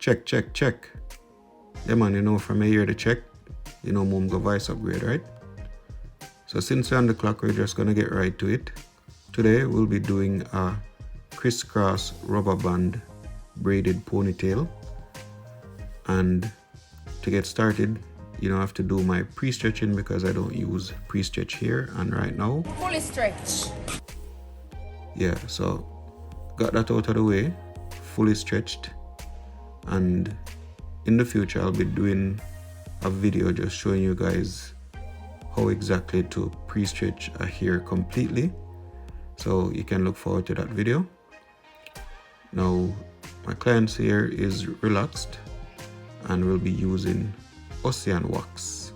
Check, check, check. Yeah man, you know from here to check, you know mom go voice upgrade, right? So since we're on the clock, we're just gonna get right to it. Today we'll be doing a crisscross rubber band braided ponytail. And to get started, you don't have to do my pre-stretching because I don't use pre-stretch here and right now. Fully stretch. Yeah, so got that out of the way, fully stretched. And in the future I'll be doing a video just showing you guys how exactly to pre-stretch a hair completely, so you can look forward to that video. Now my client's hair is relaxed and we'll be using ocean wax.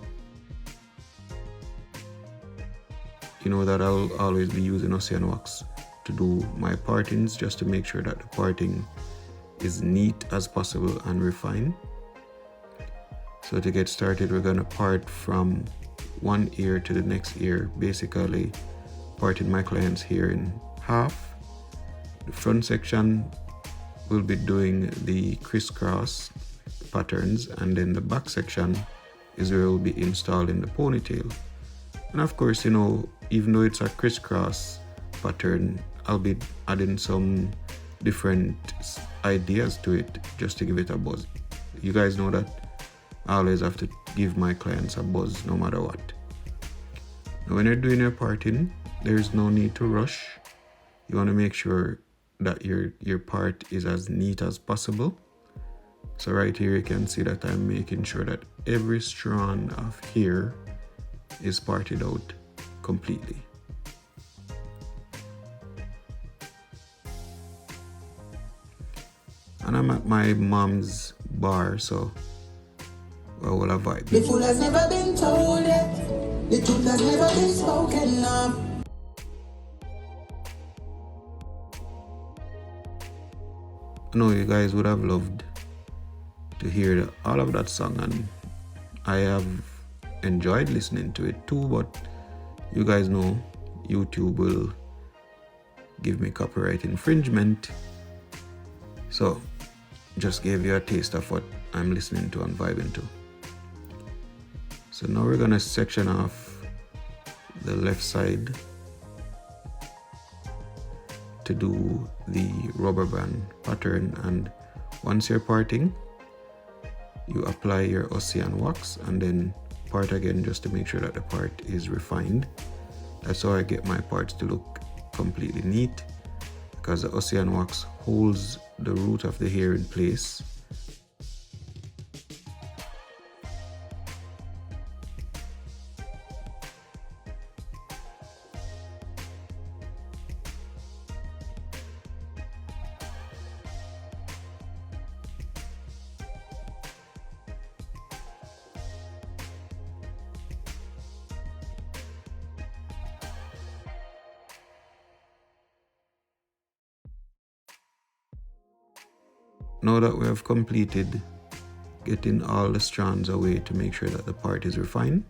You know that I'll always be using ocean wax to do my partings, just to make sure that the parting is neat as possible and refined. So to get started, we're gonna part from one ear to the next ear, basically parting my client's hair in half. The front section will be doing the crisscross patterns, and then the back section is where we'll be installing the ponytail. And of course, you know, even though it's a crisscross pattern, I'll be adding some different ideas to it just to give it a buzz. You guys know that I always have to give my clients a buzz no matter what. Now when you're doing your parting, there's no need to rush. You want to make sure that your part is as neat as possible. So right here you can see that I'm making sure that every strand of hair is parted out completely. And I'm at my mom's bar, so I will avoid. The fool has never been told yet. The truth has never been spoken of. I know you guys would have loved to hear all of that song, and I have enjoyed listening to it too, but you guys know YouTube will give me copyright infringement. So just gave you a taste of what I'm listening to and vibing to. So now we're gonna section off the left side to do the rubber band pattern. And once you're parting, you apply your ocean wax and then part again just to make sure that the part is refined. That's how I get my parts to look completely neat, because the ocean wax holds the root of the hair in place. Now that we have completed getting all the strands away to make sure that the part is refined,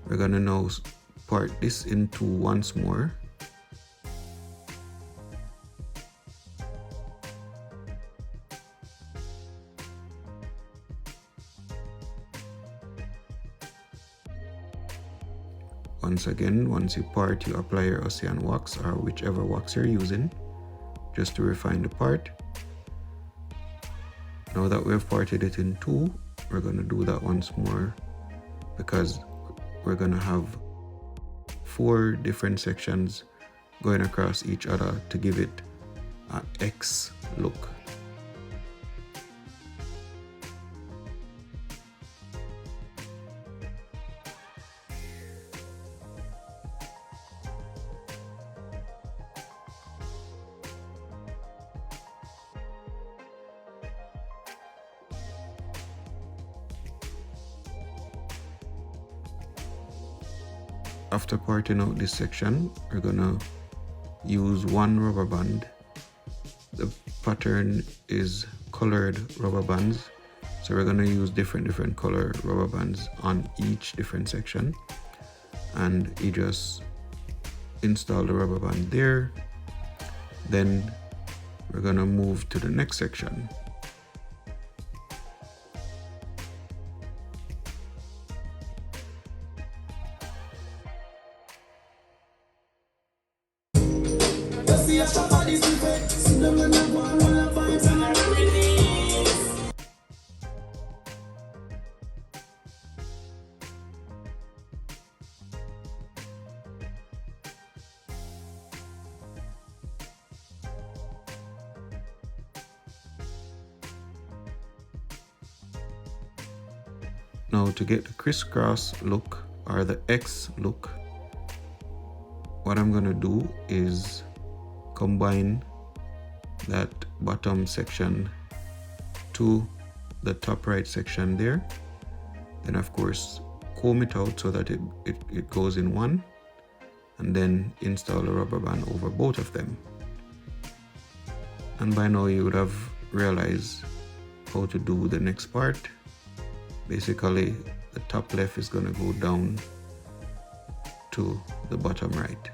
we're gonna now part this in two once more. Once again, once you part, you apply your ocean wax or whichever wax you're using just to refine the part. Now that we've parted it in two, we're gonna do that once more, because we're gonna have 4 different sections going across each other to give it an X look. After parting out this section, we're gonna use one rubber band. The pattern is colored rubber bands, so we're gonna use different color rubber bands on each different section, and you just install the rubber band there. Then we're gonna move to the next section. see a shop at this event. See them and I want all the vibes and I release. Now to get the crisscross look or the X look, what I'm gonna do is combine that bottom section to the top right section there. Then of course comb it out so that it goes in one, and then install a rubber band over both of them. And by now you would have realized how to do the next part. Basically, the top left is going to go down to the bottom right.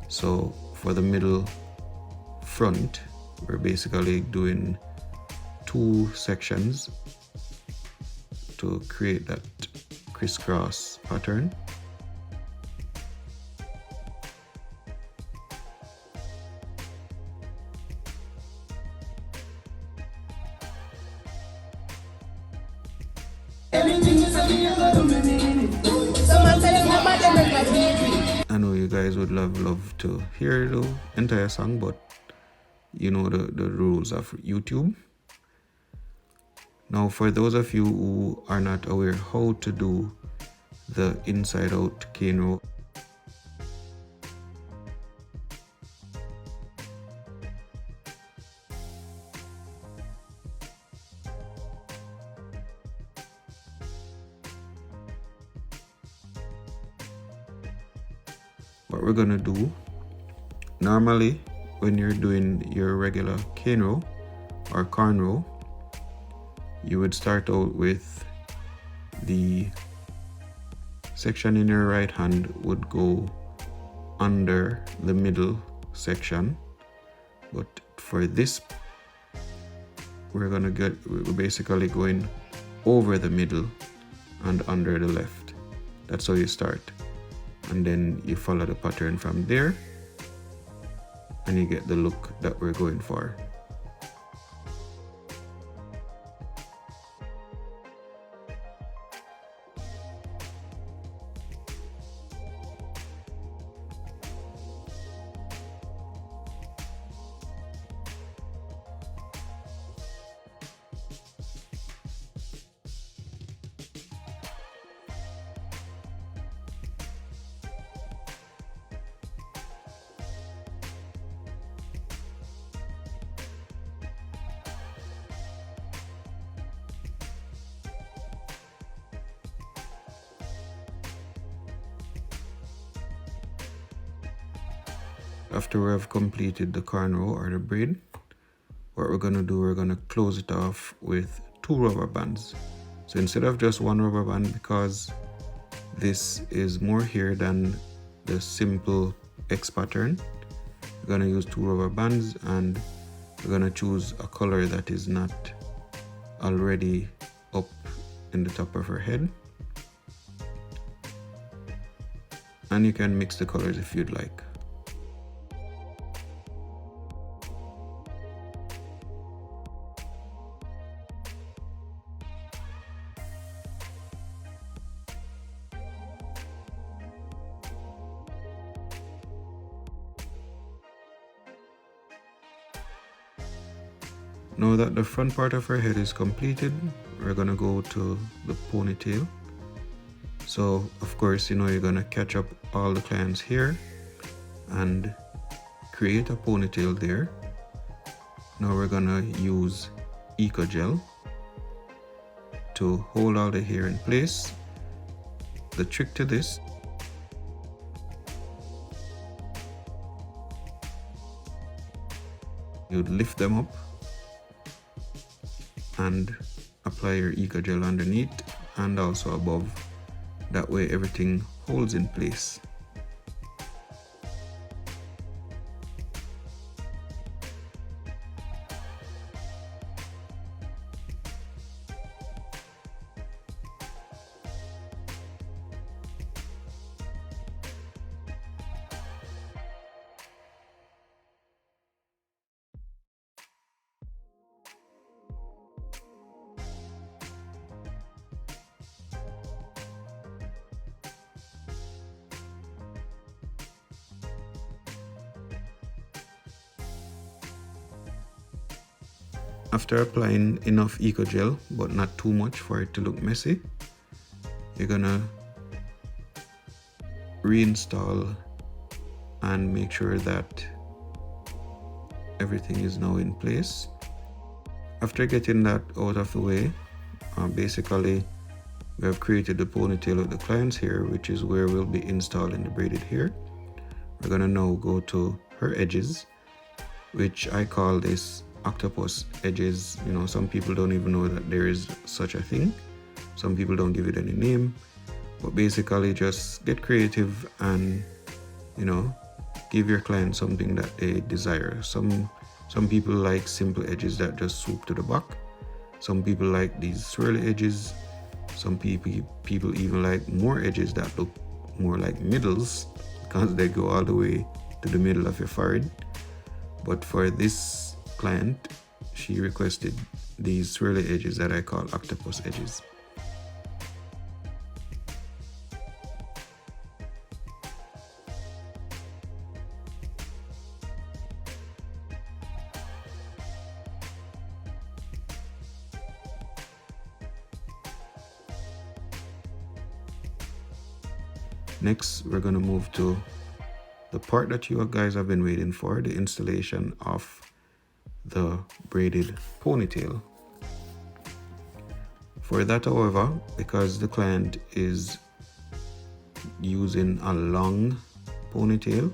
So for the middle front, we're basically doing two sections to create that crisscross pattern. I know you guys would love to hear the entire song, but you know the rules of YouTube. Now for those of you who are not aware how to do the inside out cane row, what we're gonna do, normally when you're doing your regular cane row or corn row, you would start out with the section in your right hand would go under the middle section, but for this we're basically going over the middle and under the left. That's how you start, and then you follow the pattern from there and you get the look that we're going for. after we have completed the cornrow or the braid, what we're gonna do, we're gonna close it off with 2 rubber bands. So instead of just 1 rubber band, because this is more hair than the simple X pattern, we're gonna use 2 rubber bands, and we're gonna choose a color that is not already up in the top of her head. And you can mix the colors if you'd like. Now that the front part of her head is completed, we're gonna go to the ponytail. So of course, you know, you're gonna catch up all the client's hair and create a ponytail there. Now we're gonna use Eco Gel to hold all the hair in place. The trick to this, you'd lift them up and apply your Eco Gel underneath and also above. That way everything holds in place. After applying enough Eco Gel, but not too much for it to look messy, you're gonna reinstall and make sure that everything is now in place. After getting that out of the way, basically we have created the ponytail of the client's hair, which is where we'll be installing the braided hair. We're gonna now go to her edges, which I call this Octopus Edges. You know, some people don't even know that there is such a thing. Some people don't give it any name, but basically just get creative and, you know, give your client something that they desire. Some people like simple edges that just swoop to the back. Some people like these swirly edges. Some people even like more edges that look more like middles, because they go all the way to the middle of your forehead. But for this client, she requested these swirly edges that I call Octopus Edges. Next, we're gonna move to the part that you guys have been waiting for, the installation of the braided ponytail. For that, however, because the client is using a long ponytail,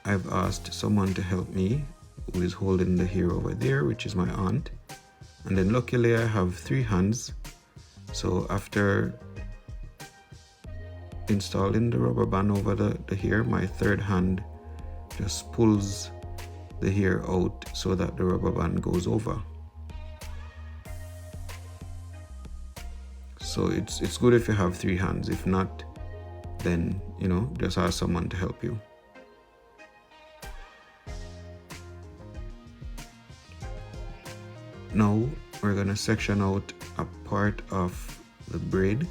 I've asked someone to help me who is holding the hair over there, which is my aunt. And then luckily I have 3 hands. So after installing the rubber band over the hair, my 3rd hand just pulls the hair out so that the rubber band goes over. So it's good if you have 3 hands. If not, then, you know, just ask someone to help you. Now we're gonna section out a part of the braid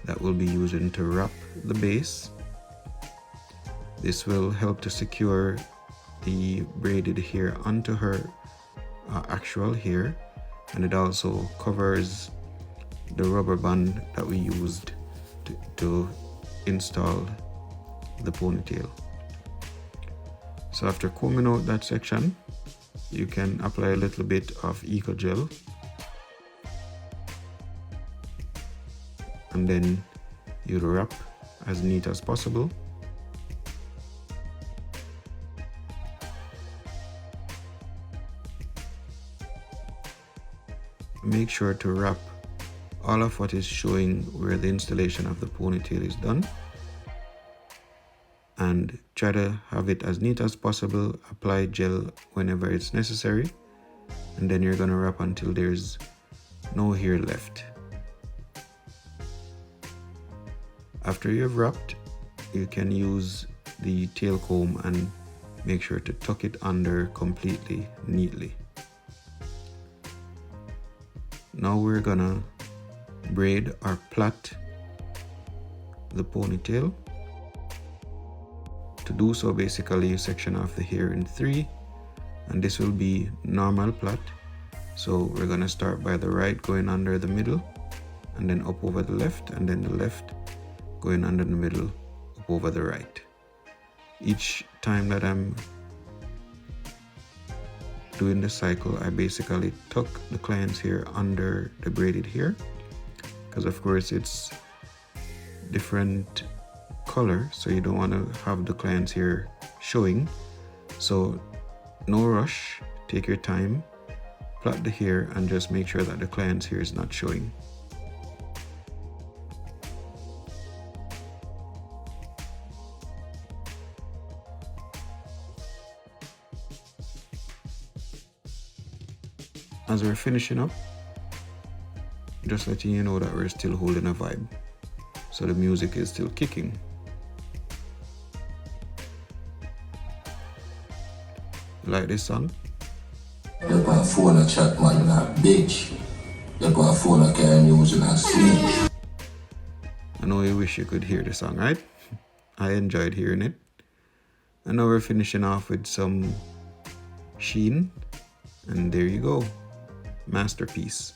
that we'll be using to wrap the base. This will help to secure the braided hair onto her actual hair, and it also covers the rubber band that we used to install the ponytail. So after combing out that section, you can apply a little bit of Eco Gel, and then you wrap as neat as possible. make sure to wrap all of what is showing where the installation of the ponytail is done, and try to have it as neat as possible. Apply gel whenever it's necessary, and then you're going to wrap until there's no hair left. After you've wrapped, you can use the tail comb and make sure to tuck it under completely neatly. Now we're gonna braid or plait the ponytail. To do so, basically you section off the hair in 3, and this will be normal plait. So we're gonna start by the right going under the middle, and then up over the left, and then the left going under the middle, up over the right. Each time that I'm doing the cycle, I basically tuck the client's hair under the braided hair, because of course it's different color, so you don't want to have the client's hair showing. So no rush, take your time, plait the hair, and just make sure that the client's hair is not showing. As we're finishing up, just letting you know that we're still holding a vibe, so the music is still kicking. You like this song? You got a phone and chat, man, not bitch. You got a phone and carry music and sleep. I know you wish you could hear the song, right? I enjoyed hearing it. And now we're finishing off with some sheen, and there you go. Masterpiece.